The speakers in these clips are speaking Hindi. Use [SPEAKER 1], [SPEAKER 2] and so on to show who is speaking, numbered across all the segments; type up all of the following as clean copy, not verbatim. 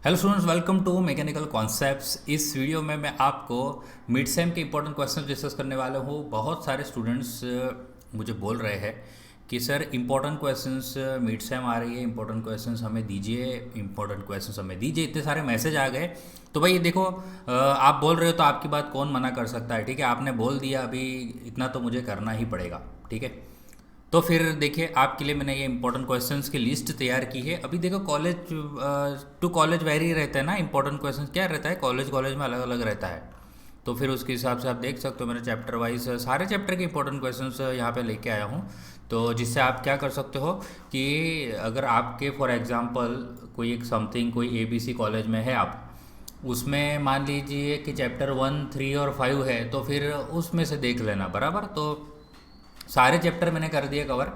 [SPEAKER 1] Hello students, welcome to mechanical concepts. इस वीडियो में मैं आपको मिड सेम के इंपॉर्टेंट क्वेश्चन डिस्कस करने वाला हूँ। बहुत सारे स्टूडेंट्स मुझे बोल रहे हैं कि sir important questions mid sem आ रही है, इंपॉर्टेंट क्वेश्चंस हमें दीजिए, इंपॉर्टेंट क्वेश्चंस हमें दीजिए। इतने सारे मैसेज आ गए। तो भाई ये देखो, आप बोल रहे हो तो आपकी बात कौन मना कर सकता है। ठीक है, आपने बोल दिया, अभी इतना तो मुझे करना ही पड़ेगा। ठीक है, तो फिर देखिए आपके लिए मैंने ये इंपॉर्टेंट क्वेश्चंस की लिस्ट तैयार की है। अभी देखो कॉलेज टू कॉलेज वेरी रहता है ना, इंपॉर्टेंट क्वेश्चंस क्या रहता है, कॉलेज कॉलेज में अलग अलग रहता है। तो फिर उसके हिसाब से आप देख सकते हो, मैंने चैप्टर वाइज सारे चैप्टर के इंपॉर्टेंट क्वेश्चंस यहाँ पे लेके आया हूँ। तो जिससे आप क्या कर सकते हो कि अगर आपके फॉर एग्जांपल कोई एक समथिंग कोई ABC कॉलेज में है, आप उसमें मान लीजिए कि चैप्टर 1, 3 और 5 है, तो फिर उसमें से देख लेना बराबर। तो सारे चैप्टर मैंने कर दिए कवर।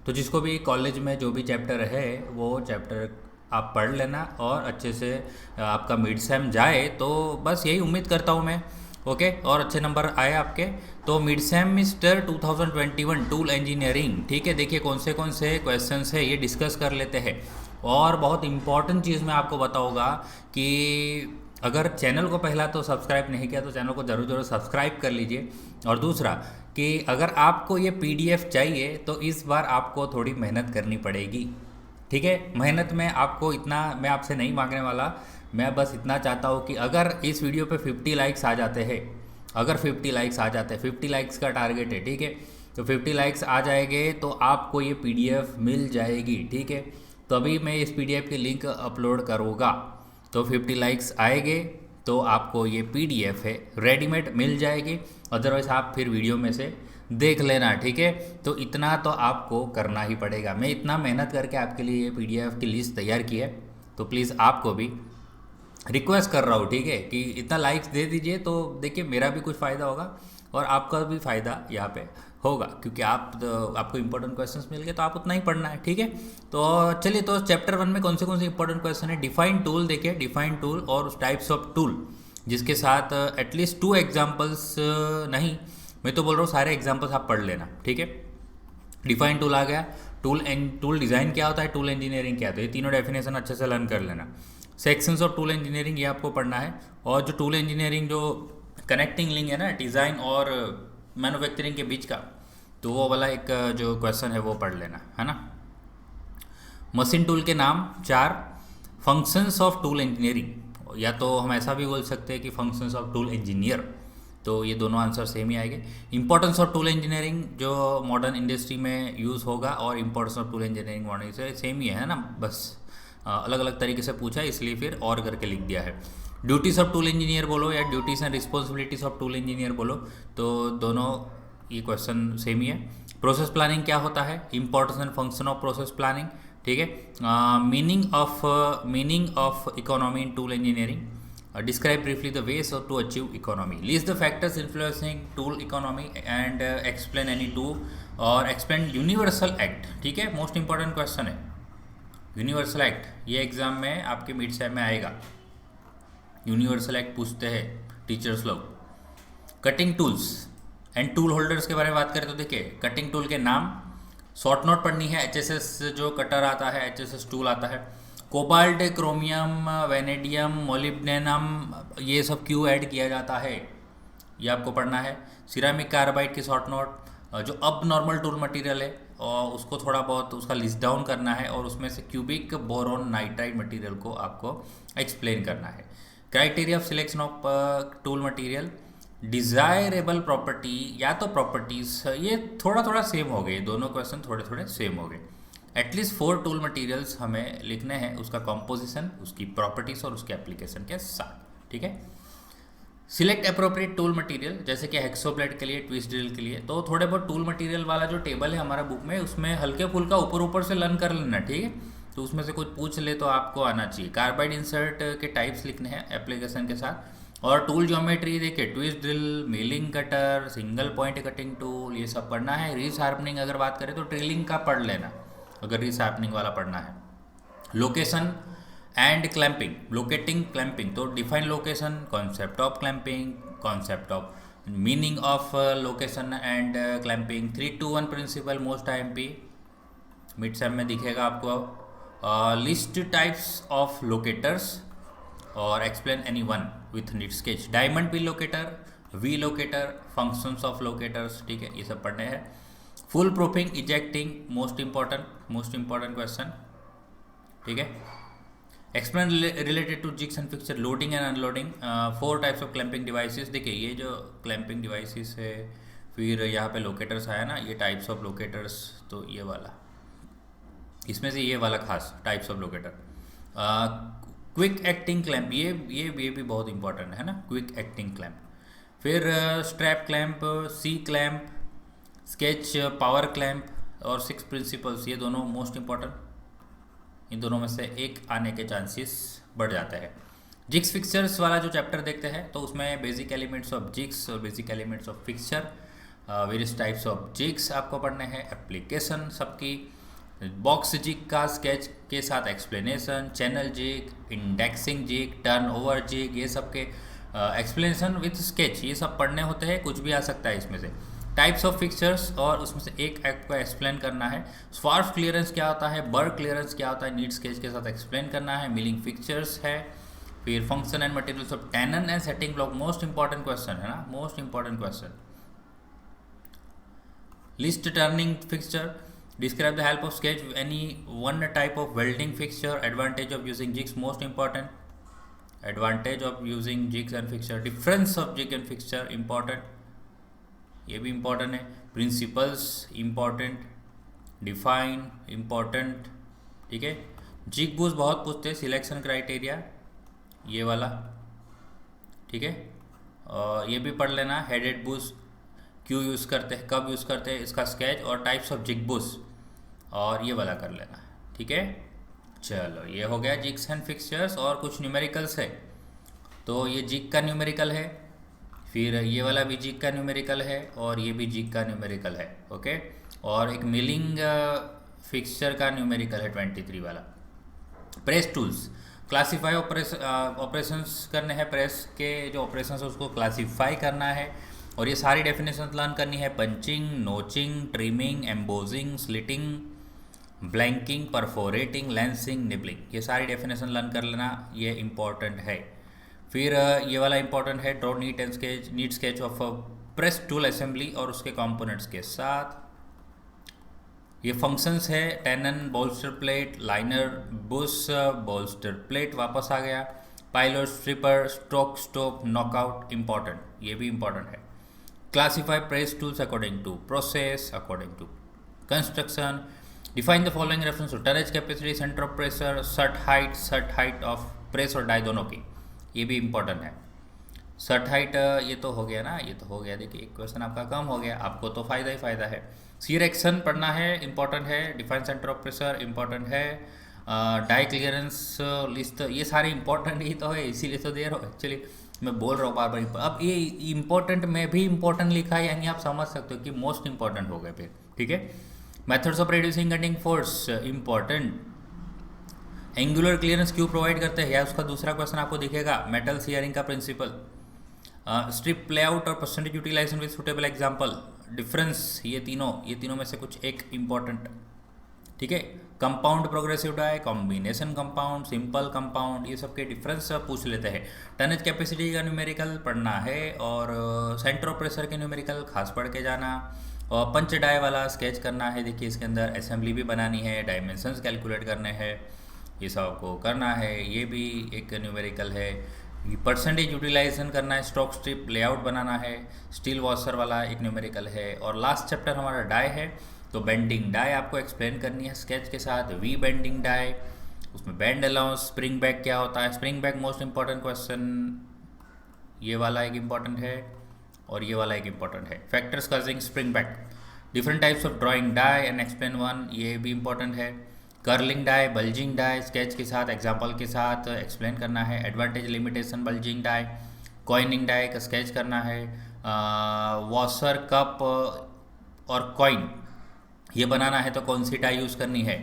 [SPEAKER 1] तो जिसको भी कॉलेज में जो भी चैप्टर है वो चैप्टर आप पढ़ लेना और अच्छे से आपका मिड सेम जाए, तो बस यही उम्मीद करता हूँ मैं। ओके, और अच्छे नंबर आए आपके। तो mid sem mister 2021 tool engineering. ठीक है, देखिए कौन से क्वेश्चंस है ये डिस्कस कर लेते हैं। और बहुत इंपॉर्टेंट चीज़ मैं आपको बताऊँगा कि अगर चैनल को पहला तो सब्सक्राइब नहीं किया तो चैनल को ज़रूर ज़रूर सब्सक्राइब कर लीजिए। और दूसरा कि अगर आपको ये PDF चाहिए तो इस बार आपको थोड़ी मेहनत करनी पड़ेगी। ठीक है, मेहनत में आपको इतना मैं आपसे नहीं मांगने वाला। मैं बस इतना चाहता हूँ कि अगर इस वीडियो पे 50 लाइक्स आ जाते हैं, अगर 50 लाइक्स आ जाते हैं, 50 लाइक्स का टारगेट है। ठीक है, तो 50 लाइक्स आ जाएंगे तो आपको ये PDF मिल जाएगी। ठीक है, तो अभी मैं इस PDF की लिंक अपलोड करूँगा। तो 50 लाइक्स आएंगे तो आपको ये PDF है रेडीमेड मिल जाएगी। अदरवाइज आप फिर वीडियो में से देख लेना। ठीक है, तो इतना तो आपको करना ही पड़ेगा। मैं इतना मेहनत करके आपके लिए ये PDF की लिस्ट तैयार की है, तो प्लीज़ आपको भी रिक्वेस्ट कर रहा हूँ। ठीक है, कि इतना लाइक्स दे दीजिए, तो देखिए मेरा भी कुछ फ़ायदा होगा और आपका भी फ़ायदा यहाँ पे होगा, क्योंकि आपको इंपॉर्टेंट क्वेश्चंस मिल गए तो आप उतना ही पढ़ना है। ठीक है, तो चलिए, तो चैप्टर 1 में कौन से इंपॉर्टेंट क्वेश्चन है। डिफाइन टूल, देखिए डिफाइन टूल और टाइप्स ऑफ टूल, जिसके साथ एटलीस्ट 2 एग्जाम्पल्स, नहीं मैं तो बोल रहा हूँ सारे एग्जाम्पल्स आप पढ़ लेना। ठीक है, डिफाइन टूल आ गया, टूल डिज़ाइन क्या होता है, टूल इंजीनियरिंग क्या होता है, ये तीनों डेफिनेशन अच्छे से लर्न कर लेना। सेक्शंस ऑफ टूल इंजीनियरिंग ये आपको पढ़ना है। और जो टूल इंजीनियरिंग जो कनेक्टिंग लिंक है ना डिज़ाइन और मैन्युफैक्चरिंग के बीच का, तो वो वाला एक जो क्वेश्चन है वो पढ़ लेना है ना। मशीन टूल के नाम 4, फंक्शंस ऑफ टूल इंजीनियरिंग, या तो हम ऐसा भी बोल सकते हैं कि फंक्शंस ऑफ टूल इंजीनियर। तो ये दोनों आंसर सेम ही आएंगे। इंपॉर्टेंस ऑफ टूल इंजीनियरिंग जो मॉडर्न इंडस्ट्री में यूज़ होगा, और importance of tool engineering modern से सेम ही है ना, बस अलग अलग तरीके से पूछा है इसलिए फिर और करके लिख दिया है। ड्यूटीज ऑफ टूल इंजीनियर बोलो या duties and responsibilities of tool engineer बोलो, तो दोनों ये क्वेश्चन सेम ही है। प्रोसेस प्लानिंग क्या होता है, importance and function of process planning. ठीक है, meaning of economy in tool engineering, describe briefly the ways to achieve economy, list the factors influencing tool economy and explain any two, और explain universal act। ठीक है, मोस्ट इंपॉर्टेंट क्वेश्चन है यूनिवर्सल एक्ट, ये एग्जाम में आपके मिड सेम में आएगा। यूनिवर्सल एक्ट पूछते हैं टीचर्स लोग। Cutting tools and tool holders के बारे में बात करें तो देखिए कटिंग टूल के नाम, शॉर्ट नोट पढ़नी है। HSS जो कटर आता है, HSS टूल आता है। कोबाल्ट, क्रोमियम, वेनेडियम, मोलिब्डेनम, ये सब क्यों ऐड किया जाता है ये आपको पढ़ना है। सिरामिक कार्बाइड की शॉर्ट नोट, जो अब नॉर्मल टूल मटेरियल है और उसको थोड़ा बहुत उसका लिस्ट डाउन करना है, और उसमें से क्यूबिक बोरोन नाइट्राइड मटेरियल को आपको एक्सप्लेन करना है। Criteria of selection of tool material, desirable property या तो प्रॉपर्टीज, ये थोड़ा थोड़ा सेम हो गए, दोनों क्वेश्चन थोड़े थोड़े सेम हो गए। एटलीस्ट 4 टूल मटेरियल्स हमें लिखने हैं, उसका कॉम्पोजिशन, उसकी प्रॉपर्टीज और उसके एप्लीकेशन के साथ। ठीक है, सिलेक्ट अप्रोप्रिएट टूल मटेरियल, जैसे कि हेक्सोब्लेड के लिए, ट्विस्ट ड्रिल के लिए। तो थोड़े बहुत टूल मटेरियल वाला जो टेबल है हमारा बुक में, उसमें हल्के फुल्का ऊपर ऊपर से लर्न कर लेना। ठीक है, तो उसमें से कुछ पूछ ले तो आपको आना चाहिए। कार्बाइड इंसर्ट के टाइप्स लिखने हैं एप्लीकेशन के साथ। और टूल ज्योमेट्री देखिए, twist drill, milling cutter, single point cutting tool, ये सब पढ़ना है। रीशार्पनिंग अगर बात करें तो ड्रिलिंग का पढ़ लेना अगर रीशार्पनिंग वाला पढ़ना है। Location and clamping, locating clamping, तो define location, concept of clamping, concept of meaning of location and clamping, 3-2-1 principle, most IMP mid sem में दिखेगा आपको। लिस्ट टाइप्स ऑफ लोकेटर्स और explain any one with neat sketch. Diamond pin locator, V locator, functions of locators, ठीक है, ये सब पढ़ने हैं. Fool proofing, ejecting, most important question, ठीक है. Explain related to jigs and fixture, loading and unloading, 4 types of clamping devices. देखिए ये जो क्लैंपिंग डिवाइसेस है, फिर यहाँ पे लोकेटर्स आया ना, ये टाइप्स ऑफ लोकेटर्स, तो ये वाला, इसमें से ये वाला खास types of locator. Quick acting clamp, ये भी बहुत इंपॉर्टेंट है ना, क्विक एक्टिंग क्लैंप. फिर स्ट्रैप क्लैंप, सी क्लैंप, स्केच पावर क्लैंप और 6 प्रिंसिपल्स, ये दोनों मोस्ट इंपॉर्टेंट. इन दोनों में से एक आने के चांसेस बढ़ जाते हैं. जिग्स फिक्सचर्स वाला जो चैप्टर देखते हैं तो उसमें बेसिक एलिमेंट्स ऑफ जिग्स और basic elements of fixture, various types of jigs आपको पढ़ने हैं, एप्लीकेशन सबकी, बॉक्स जिग का स्केच के साथ explanation, channel jig, indexing jig, turn over jig, ये सब के एक्सप्लेनेशन विथ स्केच, ये सब पढ़ने होते हैं. कुछ भी आ सकता है इसमें से. टाइप्स ऑफ फिक्सचर्स, और उसमें से एक एक्ट को एक्सप्लेन करना है. स्वार्फ क्लियरेंस क्या होता है, बर क्लियरेंस क्या होता है, नीट स्केच के साथ एक्सप्लेन करना है. मिलिंग फिक्सचर्स है. फिर function and materials of tenon and setting block, most important question है ना, most important question. List turning fixture, describe the help of sketch any one type of welding fixture, advantage of using jigs, most important. Advantage of using jigs and fixture, difference of jig and fixture, important, ये भी इंपॉर्टेंट है. प्रिंसिपल्स इंपॉर्टेंट, डिफाइन इंपॉर्टेंट, ठीक है. जिग बूस्ट बहुत पूछते हैं. सिलेक्शन क्राइटेरिया, ये वाला, ठीक है, और ये भी पढ़ लेना. हेडेड बूस्ट क्यों यूज़ करते हैं, कब यूज़ करते हैं, इसका स्केच, और टाइप्स ऑफ जिग बूस्ट, और ये वाला कर लेना, ठीक है. चलो ये हो गया जिग्स एंड फिक्सचर्स. और कुछ न्यूमेरिकल्स है, तो ये जिग का न्यूमेरिकल है, फिर ये वाला भी जिग का न्यूमेरिकल है, और ये भी जिग का न्यूमेरिकल है, ओके. और एक मिलिंग फिक्सचर का न्यूमेरिकल है 23 वाला. प्रेस टूल्स, क्लासीफाई ऑपरेशंस करने हैं, प्रेस के जो ऑपरेशंस है उसको क्लासीफाई करना है, और ये सारी डेफिनेशन लर्न करनी है. Punching, notching, trimming, embossing, slitting, blanking, perforating, lensing, nibbling, ये सारी डेफिनेशन लर्न कर लेना, ये इंपॉर्टेंट है. फिर ये वाला इंपॉर्टेंट है, draw neat sketch of press tool assembly और उसके कंपोनेंट्स के साथ. ये फंक्शंस है, tenon, bolster plate, liner, bush, bolster plate वापस आ गया, pilot, stripper, stroke, stop, knockout, important, ये भी इंपॉर्टेंट है. Classify press tools according to process, according to construction. Define the following reference to tonnage capacity, centre of pressure, shut height of press और डाई दोनों की, ये भी इंपॉर्टेंट है. सट हाइट ये तो हो गया ना, ये तो हो गया. देखिए एक क्वेश्चन आपका कम हो गया, आपको तो फ़ायदा ही फ़ायदा है. सीर एक्शन पढ़ना है, इंपॉर्टेंट है. Define centre of pressure important है. डाई क्लियरेंस लिस्ट, ये सारे इंपॉर्टेंट ही तो है, इसीलिए तो दे रहा हूँ. एक्चुअली मैं बोल रहा हूँ बार बार. अब ये इंपॉर्टेंट में भी इंपॉर्टेंट लिखा है, यानी आप समझ सकते हो कि मोस्ट इंपॉर्टेंट हो गए फिर, ठीक है. Methods of reducing cutting force important. Angular clearance क्यों प्रोवाइड करते हैं, या उसका दूसरा क्वेश्चन आपको दिखेगा. मेटल सीयरिंग का प्रिंसिपल. स्ट्रिप प्लेआउट और percentage utilization with suitable example. Difference, ये तीनों में से कुछ एक इंपॉर्टेंट, ठीक है. Compound progressive die, combination compound, simple compound, ये सब के डिफरेंस पूछ लेते हैं. टनेज कैपेसिटी का न्यूमेरिकल पढ़ना है, और सेंटर ऑफ प्रेशर के न्यूमेरिकल खास पढ़ के जाना, और पंच डाई वाला स्केच करना है. देखिए इसके अंदर असेंबली भी बनानी है, डायमेंशंस कैलकुलेट करने हैं, ये सब को करना है. ये भी एक न्यूमेरिकल है. परसेंटेज यूटिलाइजेशन करना है, स्ट्रोक स्ट्रिप लेआउट बनाना है, स्टील वॉशर वाला एक न्यूमेरिकल है. और लास्ट चैप्टर हमारा डाई है, तो बेंडिंग डाई आपको एक्सप्लेन करनी है स्केच के साथ. वी बेंडिंग डाई, उसमें बेंड अलाउंस, स्प्रिंग बैक क्या होता है, spring back most important question, ये वाला एक इंपॉर्टेंट है, और ये वाला एक इंपॉर्टेंट है. Factors causing spring back, different types of drawing die and explain one, ये भी इंपॉर्टेंट है. Curling die, bulging die, sketch के साथ एग्जांपल के साथ एक्सप्लेन करना है. Advantage limitation bulging die. Coining die का स्केच करना है. वॉशर, कप और कॉइन ये बनाना है तो कौन सी डाई यूज़ करनी है.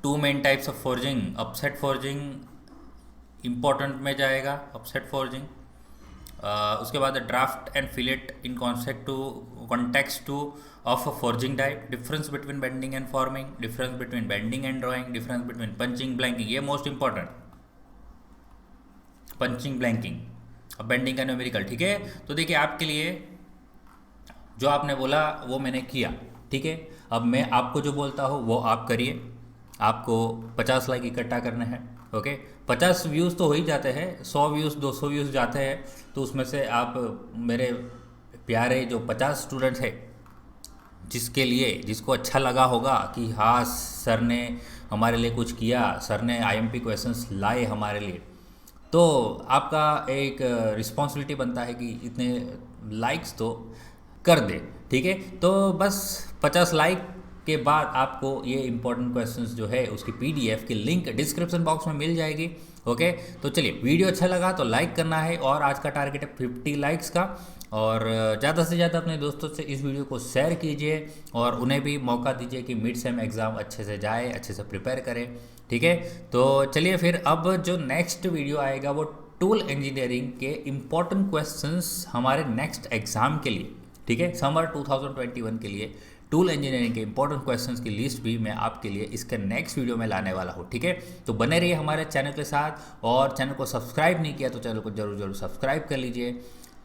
[SPEAKER 1] 2 main types of forging. Upset forging important में जाएगा, अपसेट फोर्जिंग. उसके बाद draft and fillet in concept to context to of a forging die, difference between bending and forming, difference between bending and drawing, difference between punching blanking, ये मोस्ट इंपॉर्टेंट, पंचिंग ब्लैंकिंग, अब बेंडिंग का न्यूमेरिकल। ठीक है, तो देखिए आपके लिए जो आपने बोला वो मैंने किया। ठीक है, अब मैं आपको जो बोलता हूँ वो आप करिए। आपको 50 लाइक इकट्ठा करना है। ओके, 50 व्यूज़ तो हो ही जाते हैं, 100 व्यूज़ 200 व्यूज़ जाते हैं, तो उसमें से आप मेरे प्यारे जो 50 स्टूडेंट्स हैं जिसके लिए, जिसको अच्छा लगा होगा कि हाँ सर ने हमारे लिए कुछ किया, सर ने आईएमपी क्वेश्चंस लाए हमारे लिए, तो आपका एक रिस्पॉन्सिबिलिटी बनता है कि इतने लाइक्स तो कर दे। ठीक है, तो बस 50 लाइक के बाद आपको ये इंपॉर्टेंट क्वेश्चंस जो है उसकी पीडीएफ की लिंक डिस्क्रिप्शन बॉक्स में मिल जाएगी। ओके, तो चलिए वीडियो अच्छा लगा तो लाइक करना है, और आज का टारगेट है 50 लाइक्स का, और ज़्यादा से ज़्यादा अपने दोस्तों से इस वीडियो को शेयर कीजिए और उन्हें भी मौका दीजिए कि मिड सेम एग्ज़ाम अच्छे से जाए, अच्छे से प्रिपेयर करें। ठीक है, तो चलिए फिर अब जो नेक्स्ट वीडियो आएगा वो टूल इंजीनियरिंग के इम्पोर्टेंट क्वेश्चंस हमारे नेक्स्ट एग्ज़ाम के लिए। ठीक है, समर 2021 के लिए टूल इंजीनियरिंग के इंपॉर्टेंट क्वेश्चंस की लिस्ट भी मैं आपके लिए इसके नेक्स्ट वीडियो में लाने वाला हूँ। ठीक है, तो बने रहिए हमारे चैनल के साथ, और चैनल को सब्सक्राइब नहीं किया तो चैनल को जरूर सब्सक्राइब कर लीजिए।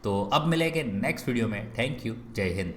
[SPEAKER 1] तो अब मिलेंगे नेक्स्ट वीडियो में। थैंक यू, जय हिंद।